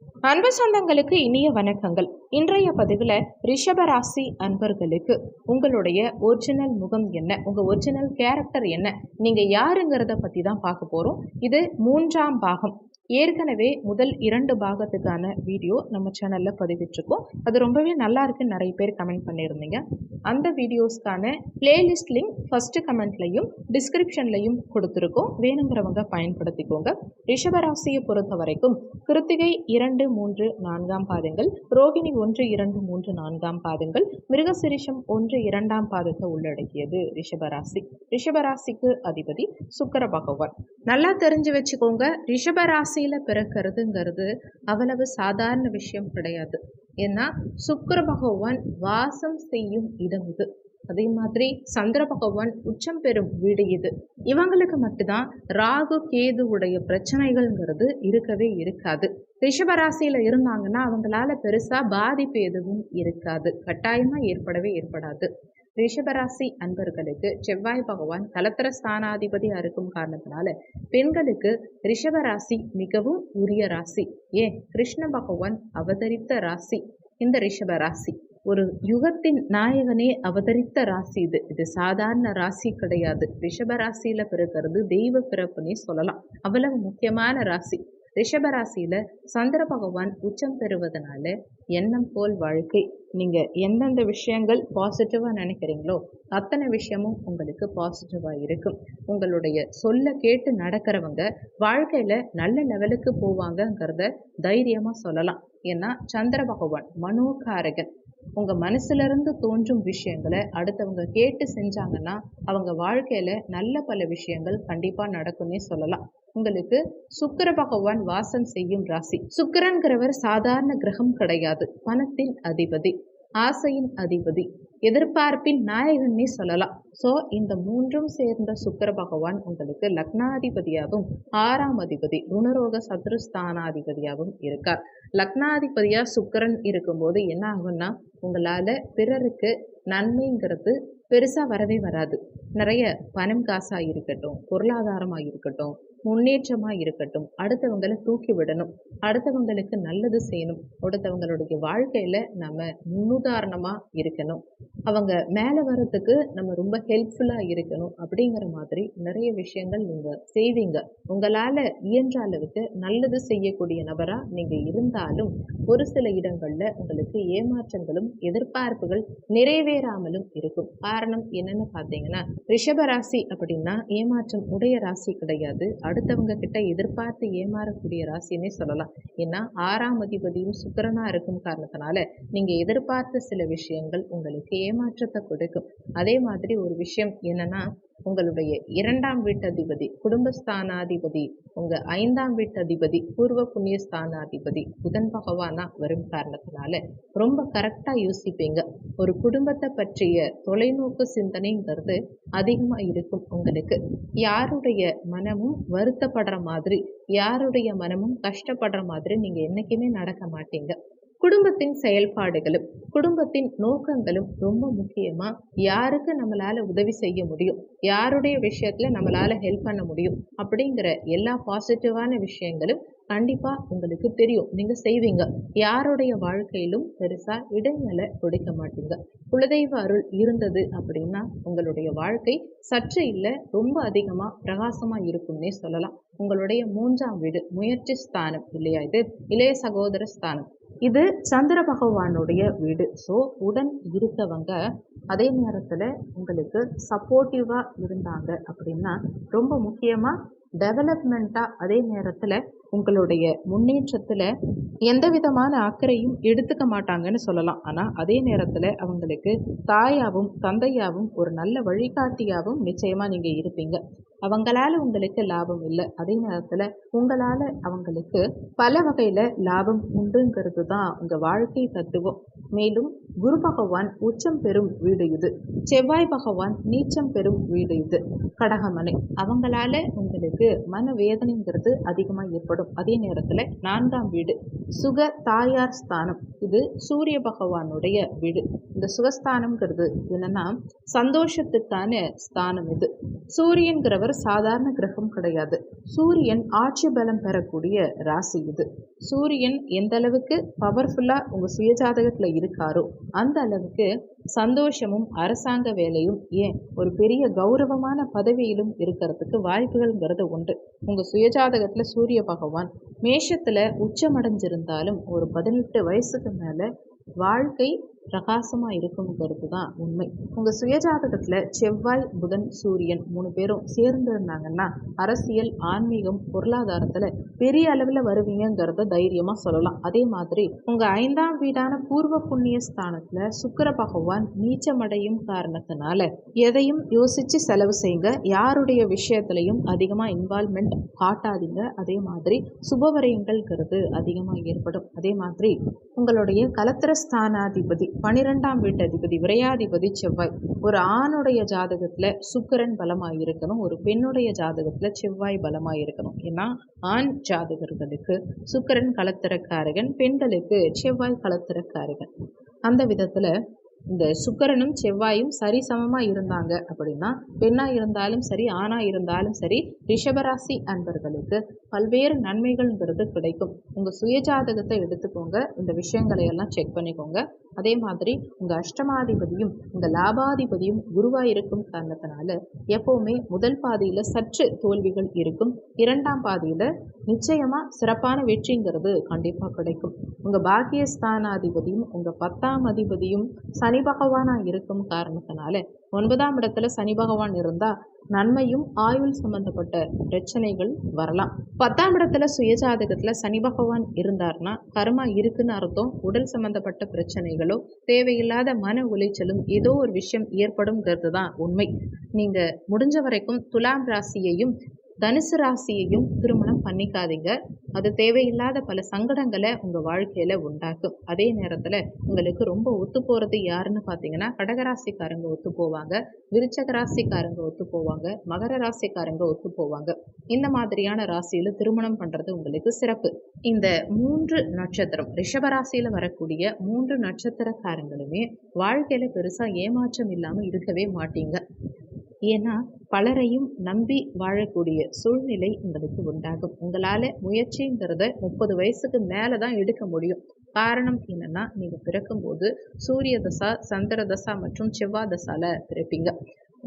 அன்பு சொந்தங்களுக்கு இனிய வணக்கங்கள். இன்றைய பதிவில் ரிஷபராசி அன்பர்களுக்கு உங்களுடைய ஒரிஜினல் முகம் என்ன, உங்கள் ஒரிஜினல் கேரக்டர் என்ன, நீங்கள் யாருங்கிறத பற்றி தான் பார்க்க போகிறோம். இது 3ஆம் பாகம். ஏற்கனவே முதல் 2 பாகத்துக்கான வீடியோ நம்ம சேனலில் பதிவிட்டிருக்கோம். அது ரொம்பவே நல்லா இருக்குன்னு நிறைய பேர் கமெண்ட் பண்ணியிருந்தீங்க. அந்த வீடியோஸ்க்கான பிளேலிஸ்ட் லிங்க் ஃபஸ்ட்டு கமெண்ட்லையும் டிஸ்கிரிப்ஷன்லையும் கொடுத்துருக்கோம். வேணுங்கிறவங்க பயன்படுத்திக்கோங்க. ரிஷபராசியை பொறுத்த வரைக்கும் கிருத்திகை 2, 3, 4ஆம் பாதங்கள், ரோகிணி 1, 2, 3, 4ஆம் பாதங்கள், மிருகசிரிஷம் 1, 2ஆம் பாதத்தை உள்ளடக்கியது ரிஷபராசி. ரிஷபராசிக்கு அதிபதி சுக்கிர பகவான். நல்லா தெரிஞ்சு வச்சுக்கோங்க, ரிஷபராசியில் பிறக்கிறதுங்கிறது அவ்வளவு சாதாரண விஷயம் கிடையாது. ஏன்னா சுக்கிர பகவான் வாசம் செய்யும் இடம் இது. அதே மாதிரி சந்திர பகவான் உச்சம் பெறும் வீடு இது. இவங்களுக்கு மட்டும்தான் ராகு கேது உடைய பிரச்சனைகள்ங்கிறது இருக்கவே இருக்காது. ரிஷபராசியில இருந்தாங்கன்னா அவங்களால பெருசா பாதிப்பு எதுவும் இருக்காது, கட்டாயமா ஏற்படவே ஏற்படாது. ரிஷபராசி அன்பர்களுக்கு செவ்வாய் பகவான் கலத்திர ஸ்தானாதிபதியா இருக்கும் காரணத்தினால பெண்களுக்கு ரிஷபராசி மிகவும் உரிய ராசி. ஏன், கிருஷ்ண பகவான் அவதரித்த ராசி இந்த ரிஷபராசி. ஒரு யுகத்தின் நாயகனே அவதரித்த ராசி இது. இது சாதாரண ராசி கிடையாது. ரிஷபராசியில பிறக்கிறது தெய்வ பிறப்புன்னே சொல்லலாம். அவ்வளவு முக்கியமான ராசி. ரிஷபராசியில சந்திர பகவான் உச்சம் பெறுவதனால எண்ணம் போல் வாழ்க்கை. நீங்க எந்தெந்த விஷயங்கள் பாசிட்டிவா நினைக்கிறீங்களோ அத்தனை விஷயமும் உங்களுக்கு பாசிட்டிவா இருக்கும். உங்களுடைய சொல்ல கேட்டு நடக்கிறவங்க வாழ்க்கையில நல்ல லெவலுக்கு போவாங்கங்கிறத தைரியமா சொல்லலாம். ஏன்னா சந்திர பகவான் மனோகாரகன். உங்க மனசுல இருந்து தோன்றும் விஷயங்களை அடுத்தவங்க கேட்டு செஞ்சாங்கன்னா அவங்க வாழ்க்கையில நல்ல பல விஷயங்கள் கண்டிப்பா நடக்கும்னே சொல்லலாம். உங்களுக்கு சுக்கிர பகவான் வாசம் செய்யும் ராசி. சுக்கிரன்கிறவர் சாதாரண கிரகம் கிடையாது. பணத்தின் அதிபதி, ஆசையின் அதிபதி, எதிர்பார்ப்பின் நாயகன்னே சொல்லலாம். ஸோ இந்த 3ம் சேர்ந்த சுக்கிர பகவான் உங்களுக்கு லக்னாதிபதியாகவும் 6ஆம் அதிபதி ருணரோக சத்ருஸ்தானாதிபதியாகவும் இருக்கார். லக்னாதிபதியா சுக்கிரன் இருக்கும்போது என்ன ஆகும்னா உங்களால பிறருக்கு நன்மைங்கிறது பெருசா வரவே வராது. நிறைய பணம் காசா இருக்கட்டும், பொருளாதாரமா இருக்கட்டும், முன்னேற்றமா இருக்கட்டும், அடுத்தவங்களை தூக்கி விடணும், அடுத்தவங்களுக்கு நல்லது செய்யணும், அடுத்தவங்களுடைய வாழ்க்கையில நம்ம முன்னுதாரணமா இருக்கணும், அவங்க மேல வர்றதுக்கு நம்ம ரொம்ப ஹெல்ப்ஃபுல்லா இருக்கணும். அப்படிங்கிற மாதிரி நிறைய விஷயங்கள் நீங்க செய்வீங்க. உங்களால இயன்ற அளவுக்கு நல்லது செய்யக்கூடிய நபரா நீங்க இருந்தாலும் ஒரு சில இடங்கள்ல உங்களுக்கு ஏமாற்றங்களும் எதிர்பார்ப்புகள் நிறைவேறாமலும் இருக்கும். காரணம் என்னன்னு பார்த்தீங்கன்னா ரிஷபராசி அப்படின்னா ஏமாற்றம் உடைய ராசி கிடையாது. அடுத்தவங்க கிட்ட எதிர்பார்த்து ஏமாறக்கூடிய ராசின்னே சொல்லலாம். ஏன்னா 6ஆம் அதிபதியும் சுக்கிரனா இருக்கும் காரணத்தினால நீங்க எதிர்பார்த்த சில விஷயங்கள் உங்களுக்கு ஏமாற்றத்தை கொடுக்கும். அதே மாதிரி ஒரு விஷயம் என்னன்னா உங்களுடைய 2ஆம் வீட்டதிபதி குடும்பஸ்தானாதிபதி, உங்க 5ஆம் வீட்டதிபதி பூர்வ புண்ணிய ஸ்தானாதிபதி புதன் பகவானா வரும் காரணத்தினால ரொம்ப கரெக்டா யோசிப்பீங்க. ஒரு குடும்பத்தை பற்றிய தொலைநோக்கு சிந்தனைங்கிறது அதிகமா இருக்கும் உங்களுக்கு. யாருடைய மனமும் வருத்தப்படுற மாதிரி, யாருடைய மனமும் கஷ்டப்படுற மாதிரி நீங்க என்னைக்குமே நடக்க மாட்டீங்க. குடும்பத்தின் செயல்பாடுகளும் குடும்பத்தின் நோக்கங்களும் ரொம்ப முக்கியமா. யாருக்கு நம்மளால உதவி செய்ய முடியும், யாருடைய விஷயத்துல நம்மளால ஹெல்ப் பண்ண முடியும் அப்படிங்கிற எல்லா பாசிட்டிவான விஷயங்களும் கண்டிப்பா உங்களுக்கு தெரியும், நீங்க செய்வீங்க. யாருடைய வாழ்க்கையிலும் பெருசா இடைநிலை கொடுக்க மாட்டீங்க. குலதெய்வ அருள் இருந்தது அப்படின்னா உங்களுடைய வாழ்க்கை சற்று இல்லை ரொம்ப அதிகமா பிரகாசமா இருக்கும்னே சொல்லலாம். உங்களுடைய 3ஆம் வீடு முயற்சி ஸ்தானம் இல்லையா, இது இளைய சகோதர ஸ்தானம். இது சந்திர பகவானுடைய வீடு. ஸோ உடன் இருக்கவங்க அதே நேரத்தில் உங்களுக்கு சப்போர்ட்டிவாக இருந்தாங்க அப்படின்னா ரொம்ப முக்கியமாக டெவலப்மெண்ட்டாக, அதே நேரத்தில் உங்களுடைய முன்னேற்றத்தில் எந்த விதமான அக்கறையும் எடுத்துக்க மாட்டாங்கன்னு சொல்லலாம். ஆனால் அதே நேரத்தில் அவங்களுக்கு தாயாகவும் தந்தையாகவும் ஒரு நல்ல வழிகாட்டியாகவும் நிச்சயமாக நீங்கள் இருப்பீங்க. அவங்களால உங்களுக்கு லாபம் இல்லை, அதே நேரத்தில் உங்களால் அவங்களுக்கு பல வகையில் லாபம் உண்டுங்கிறது தான் உங்கள் வாழ்க்கை தத்துவம். மேலும் குரு பகவான் உச்சம் பெறும் வீடு இது. செவ்வாய் பகவான் நீச்சம் பெறும் வீடு இது. கடகமனை அவங்களால உங்களுக்கு மனவேதனைங்கிறது அதிகமாக ஏற்படும். அதே நேரத்தில் 4ஆம் வீடு சுக தாயார் ஸ்தானம். இது சூரிய பகவானுடைய வீடு. இந்த சுகஸ்தானம்ங்கிறது என்னன்னா சந்தோஷத்துக்கான ஸ்தானம் இது. சூரியன்கிறவர் சாதாரண கிரகம் கிடையாது. சூரியன் ஆட்சி பலம் பெறக்கூடிய ராசி இது. சூரியன் எந்த அளவுக்கு பவர்ஃபுல்லாக உங்கள் சுயஜாதகத்தில் இருக்காரோ அந்த அளவுக்கு சந்தோஷமும் அரசாங்க வேலையும் ஏன் ஒரு பெரிய கௌரவமான பதவியிலும் இருக்கிறதுக்கு வாய்ப்புகள்ங்கிறது உண்டு. உங்கள் சுயஜாதகத்தில் சூரிய பகவான் மேஷத்தில் உச்சமடைஞ்சிருந்தாலும் ஒரு 18 வயசுக்கு மேலே வாழ்க்கை பிரகாசமாக இருக்குங்கிறது தான் உண்மை. உங்கள் சுயஜாதகத்தில் செவ்வாய், புதன், சூரியன் 3 பேரும் சேர்ந்து இருந்தாங்கன்னா அரசியல், ஆன்மீகம், பொருளாதாரத்தில் பெரிய அளவில் வருவீங்கிறத தைரியமாக சொல்லலாம். அதே மாதிரி உங்கள் 5ஆம் வீடான பூர்வ புண்ணிய ஸ்தானத்தில் சுக்கிர பகவான் நீச்சமடையும் காரணத்தினால எதையும் யோசித்து செலவு செய்யுங்க. யாருடைய விஷயத்துலையும் அதிகமாக இன்வால்மெண்ட் காட்டாதீங்க. அதே மாதிரி சுபவரியங்கள்ங்கிறது அதிகமாக ஏற்படும். அதே மாதிரி உங்களுடைய கலத்திர ஸ்தானாதிபதி 12ஆம் வீட்டு அதிபதி விரையாதிபதி செவ்வாய். ஒரு ஆணுடைய ஜாதகத்தில் சுக்கிரன் பலமாக இருக்கணும், ஒரு பெண்ணுடைய ஜாதகத்தில் செவ்வாய் பலமாக இருக்கணும். ஏன்னா ஆண் ஜாதகர்களுக்கு சுக்கிரன் கலத்திரக்காரகன், பெண்களுக்கு செவ்வாய் கலத்திரக்காரகன். அந்த விதத்தில் இந்த சுக்கிரனும் செவ்வாயும் சரிசமமாக இருந்தாங்க அப்படின்னா பெண்ணாக இருந்தாலும் சரி ஆணாக இருந்தாலும் சரி ரிஷபராசி அன்பர்களுக்கு பல்வேறு நன்மைகள்ங்கிறது கிடைக்கும். உங்கள் சுயஜாதகத்தை எடுத்துக்கோங்க, இந்த விஷயங்களை எல்லாம் செக் பண்ணிக்கோங்க. அதே மாதிரி உங்கள் அஷ்டமாதிபதியும் உங்கள் லாபாதிபதியும் குருவாக இருக்கும் காரணத்தினால எப்போவுமே முதல் பாதியில் சற்று தோல்விகள் இருக்கும், 2ஆம் பாதியில் நிச்சயமாக சிறப்பான வெற்றிங்கிறது கண்டிப்பாக கிடைக்கும். உங்கள் பாக்கியஸ்தானாதிபதியும் உங்கள் 10ஆம் அதிபதியும் சனி பகவானாக இருக்கும் காரணத்தினால 9ஆம் இடத்துல சனி பகவான் இருந்தால் நன்மையும் ஆயுள் சம்பந்தப்பட்ட பிரச்சனைகள் வரலாம். 10ஆம் இடத்துல சுயஜாதகத்தில் சனி பகவான் இருந்தார்னா கர்மா இருக்குன்னு அர்த்தம். உடல் சம்பந்தப்பட்ட பிரச்சனைகளோ தேவையில்லாத மன உளைச்சலும் ஏதோ ஒரு விஷயம் ஏற்படும்ங்கிறது தான் உண்மை. நீங்கள் முடிஞ்ச வரைக்கும் துலாம் ராசியையும் தனுசு ராசியையும் திருமணம் பண்ணிக்காதீங்க. அது தேவையில்லாத பல சங்கடங்களை உங்கள் வாழ்க்கையில் உண்டாக்கும். அதே நேரத்தில் உங்களுக்கு ரொம்ப ஒத்து போகிறது யாருன்னு பார்த்தீங்கன்னா கடகராசிக்காரங்க ஒத்து போவாங்க, விருச்சக ராசிக்காரங்க ஒத்து போவாங்க, மகர ராசிக்காரங்க ஒத்து போவாங்க. இந்த மாதிரியான ராசியில் திருமணம் பண்ணுறது உங்களுக்கு சிறப்பு. இந்த 3 நட்சத்திரம் ரிஷபராசியில் வரக்கூடிய 3 நட்சத்திரக்காரங்களுமே வாழ்க்கையில் பெருசாக ஏமாற்றம் இல்லாமல் இருக்கவே மாட்டீங்க. ஏன்னா பலரையும் நம்பி வாழக்கூடிய சூழ்நிலை உங்களுக்கு உண்டாகும். உங்களால் முயற்சிங்கிறத 30 வயசுக்கு மேலே தான் எடுக்க முடியும். காரணம் என்னென்னா நீங்கள் பிறக்கும்போது சூரிய தசா, சந்திர தசா மற்றும் செவ்வாய் தசால பிறப்பீங்க.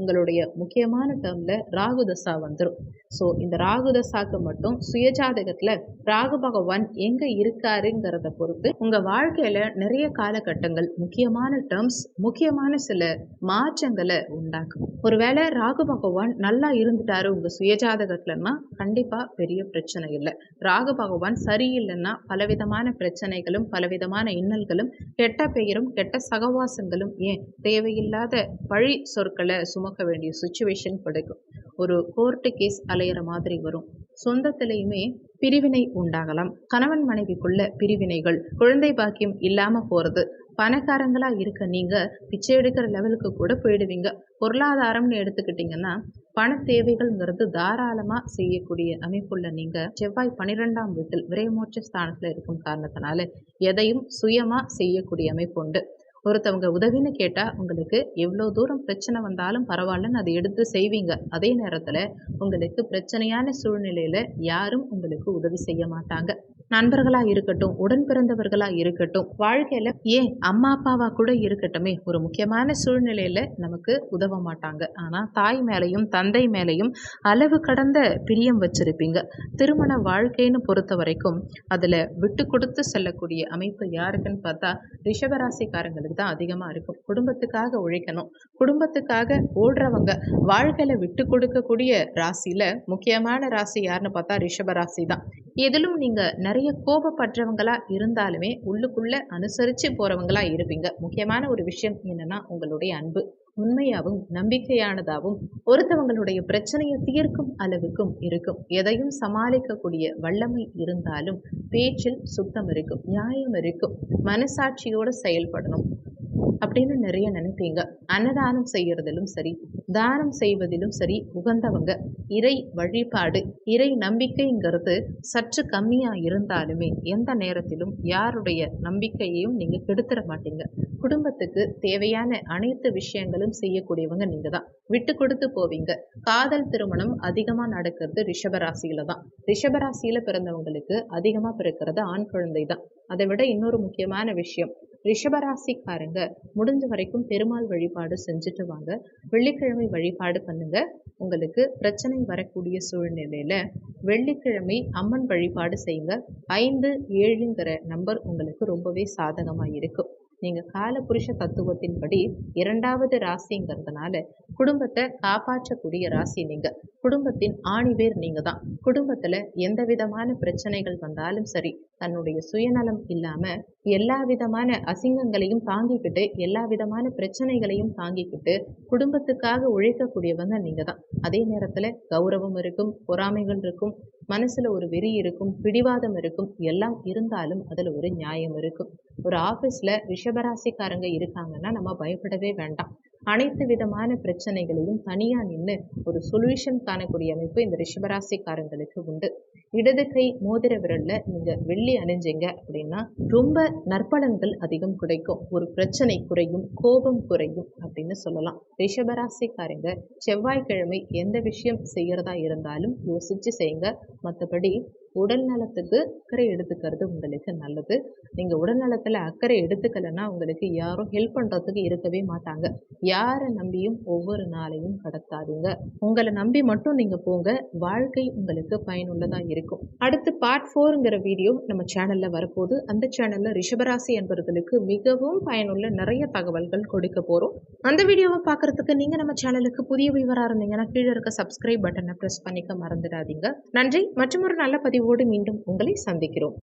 உங்களுடைய முக்கியமான டேர்மில் ராகு தசா வந்துடும். ஸோ இந்த ராகு தசாக்கு மட்டும் சுயஜாதகத்தில் ராகு பகவான் எங்கே இருக்காருங்கிறத பொறுத்து உங்கள் வாழ்க்கையில் நிறைய காலகட்டங்கள் முக்கியமான டேர்ம்ஸ், முக்கியமான சில மாற்றங்களை உண்டாக்கும். ஒருவேளை ராகு பகவான் நல்லா இருந்துட்டாரு உங்கள் சுயஜாதகத்தில்னா கண்டிப்பாக பெரிய பிரச்சனை இல்லை. ராகு பகவான் சரியில்லைன்னா பலவிதமான பிரச்சனைகளும் பலவிதமான இன்னல்களும் கெட்ட பெயரும் கெட்ட சகவாசங்களும் ஏன் தேவையில்லாத பழி சொற்களை சுமக்க வேண்டிய சுச்சுவேஷன் கிடைக்கும். ஒரு கோர்ட்டு கேஸ் அலையிற மாதிரி வரும். சொந்தத்திலையுமே பிரிவினை உண்டாகலாம். கணவன் மனைவிக்குள்ள பிரிவினைகள், குழந்தை பாக்கியம் இல்லாமல் போகிறது. பணக்காரங்களாக இருக்க நீங்கள் பிச்சை எடுக்கிற லெவலுக்கு கூட போயிடுவீங்க. பொருளாதாரம்னு எடுத்துக்கிட்டிங்கன்னா பண தேவைகள்ங்கிறது தாராளமாக செய்யக்கூடிய அமைப்புள்ள நீங்கள் செவ்வாய் 12ஆம் வீட்டில் விரைமோட்ச ஸ்தானத்தில் இருக்கும் காரணத்தினால எதையும் சுயமாக செய்யக்கூடிய அமைப்பு உண்டு. ஒருத்தவங்க உதவின்னு கேட்டால் உங்களுக்கு எவ்வளோ தூரம் பிரச்சனை வந்தாலும் பரவாயில்லன்னு அதை எடுத்து செய்வீங்க. அதே நேரத்தில் உங்களுக்கு பிரச்சனையான சூழ்நிலையில் யாரும் உங்களுக்கு உதவி செய்ய மாட்டாங்க. நண்பர்களாக இருக்கட்டும், உடன் பிறந்தவர்களாக இருக்கட்டும், வாழ்க்கையில் ஏன் அம்மா அப்பாவாக கூட இருக்கட்டுமே ஒரு முக்கியமான சூழ்நிலையில் நமக்கு உதவ மாட்டாங்க. ஆனால் தாய் மேலையும் தந்தை மேலையும் அளவு கடந்த பிரியம் வச்சிருப்பீங்க. திருமண வாழ்க்கைன்னு பொறுத்த வரைக்கும் அதில் விட்டு கொடுத்து செல்லக்கூடிய அமைப்பு யாருக்குன்னு பார்த்தா ரிஷபராசிக்காரங்களுக்கு தான் அதிகமாக இருக்கும். குடும்பத்துக்காக உழைக்கணும், குடும்பத்துக்காக ஓடுறவங்க, வாழ்க்கையில் விட்டு கொடுக்கக்கூடிய ராசியில் முக்கியமான ராசி யாருன்னு பார்த்தா ரிஷபராசி தான். எதிலும் நீங்கள் நிறைய கோபப்படுறவங்களா இருந்தாலுமே உள்ளுக்குள்ள அனுசரித்து போகிறவங்களா இருப்பீங்க. முக்கியமான ஒரு விஷயம் என்னன்னா உங்களுடைய அன்பு உண்மையாகவும் நம்பிக்கையானதாகவும் ஒருத்தவங்களுடைய பிரச்சனையை தீர்க்கும் அளவுக்கும் இருக்கும். எதையும் சமாளிக்கக்கூடிய வல்லமை இருந்தாலும் பேச்சில் சுத்தம் இருக்கும், நியாயம் இருக்கும், மனசாட்சியோடு செயல்படணும். அப்படின்னு நிறைய நினைப்பீங்க. அன்னதானம் செய்யறதிலும் சரி, தானம் செய்வதிலும் சரி உகந்தவங்க. இறை வழிபாடு, இறை நம்பிக்கைங்கிறது சற்று கம்மியா இருந்தாலுமே எந்த நேரத்திலும் யாருடைய நம்பிக்கையையும் நீங்க கெடுத்துட மாட்டீங்க. குடும்பத்துக்கு தேவையான அனைத்து விஷயங்களும் செய்யக்கூடியவங்க நீங்க தான். விட்டு கொடுத்து போவீங்க. காதல் திருமணம் அதிகமா நடக்கிறது ரிஷபராசியில தான். ரிஷபராசியில பிறந்தவங்களுக்கு அதிகமா பிறக்கிறது ஆண் குழந்தை தான். அதை விட இன்னொரு முக்கியமான விஷயம், ரிஷபராசிக்காரங்க முடிஞ்ச வரைக்கும் பெருமாள் வழிபாடு செஞ்சுட்டு வாங்க. வெள்ளிக்கிழமை வழிபாடு பண்ணுங்க. உங்களுக்கு பிரச்சனை வரக்கூடிய சூழ்நிலையில வெள்ளிக்கிழமை அம்மன் வழிபாடு செய்யுங்க. 5, 7ங்கிற நம்பர் உங்களுக்கு ரொம்பவே சாதகமா இருக்கும். நீங்க காலபுருஷ தத்துவத்தின்படி 2வது ராசிங்கிறதுனால குடும்பத்தை காப்பாற்றக்கூடிய ராசி நீங்க. குடும்பத்தின் ஆணிவேர் நீங்க தான். குடும்பத்துல எந்த விதமான பிரச்சனைகள் வந்தாலும் சரி, தன்னுடைய சுயநலம் இல்லாம எல்லா விதமான அசிங்கங்களையும் தாங்கிக்கிட்டு, எல்லா விதமான பிரச்சனைகளையும் தாங்கிக்கிட்டு குடும்பத்துக்காக உழைக்கக்கூடியவங்க நீங்க தான். அதே நேரத்துல கௌரவம் இருக்கும், பொறாமைகள் இருக்கும், மனசுல ஒரு வெறி இருக்கும், பிடிவாதம் இருக்கும். எல்லாம் இருந்தாலும் அதுல ஒரு நியாயம் இருக்கும். ஒரு ஆபீஸ்ல ரிஷபராசிக்காரங்க இருக்காங்கன்னா நம்ம பயப்படவே வேண்டாம். அனைத்து விதமான பிரச்சனைகளையும் தனியா நின்று ஒரு சொல்யூஷன் காணக்கூடிய அமைப்பு இந்த ரிஷபராசிக்காரங்களுக்கு உண்டு. இடது கை மோதிர விரல்ல நீங்க வெள்ளி அணிஞ்சீங்க அப்படின்னா ரொம்ப நற்பலன்கள் அதிகம் கிடைக்கும். ஒரு பிரச்சனை குறையும், கோபம் குறையும் அப்படின்னு சொல்லலாம். ரிஷபராசிக்காரங்க செவ்வாய்க்கிழமை எந்த விஷயம் செய்யறதா இருந்தாலும் யோசிச்சு செய்யுங்க. மற்றபடி உடல் நலத்துக்கு அக்கறை எடுத்துக்கிறது உங்களுக்கு நல்லது. நீங்க உடல் நலத்துல அக்கறை எடுத்துக்கலைன்னா உங்களுக்கு யாரும் ஹெல்ப் பண்றதுக்கு இருக்கவே மாட்டாங்க. யாரை நம்பியும் ஒவ்வொரு நாளையும் கடத்தாதீங்க. உங்களை நம்பி மட்டும் நீங்க போங்க. வாழ்க்கை உங்களுக்கு பயனுள்ளதா இருக்கும். அடுத்து பார்ட் 4ங்கிற வீடியோ நம்ம சேனல்ல வரப்போகுது. அந்த சேனல்ல ரிஷபராசி என்பவர்களுக்கு மிகவும் பயனுள்ள நிறைய தகவல்கள் கொடுக்க போறோம். அந்த வீடியோவை பார்க்கறதுக்கு நீங்க நம்ம சேனலுக்கு புதிய வியூவரா இருந்தீங்கன்னா கீழே இருக்க சப்ஸ்கிரைப் பட்டனை பிரஸ் பண்ணிக்க மறந்துடாதீங்க. நன்றி. மற்றும் ஒரு நல்ல பதிவோடு மீண்டும் உங்களை சந்திக்கிறோம்.